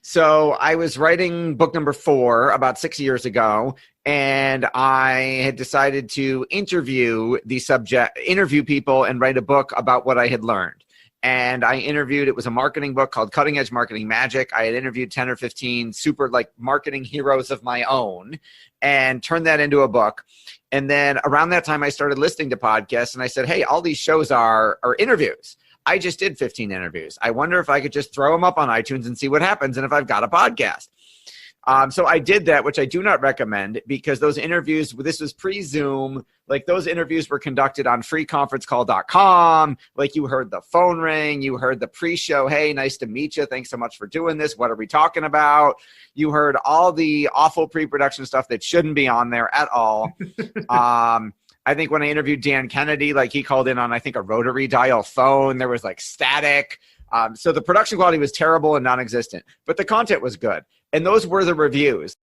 So I was writing book number 4 about 6 years ago, and I had decided to interview people and write a book about what I had learned. And I interviewed, it was a marketing book called Cutting Edge Marketing Magic. I had interviewed 10 or 15 super marketing heroes of my own and turned that into a book. And then around that time, I started listening to podcasts, and I said, hey, all these shows are interviews. I just did 15 interviews. I wonder if I could just throw them up on iTunes and see what happens and if I've got a podcast. So I did that, which I do not recommend, because those interviews, this was pre-Zoom, those interviews were conducted on freeconferencecall.com. You heard the phone ring, you heard the pre-show, hey, nice to meet you, thanks so much for doing this, what are we talking about? You heard all the awful pre-production stuff that shouldn't be on there at all. I think when I interviewed Dan Kennedy, he called in on, I think, a rotary dial phone. There was static. So the production quality was terrible and non-existent, but the content was good. And those were the reviews.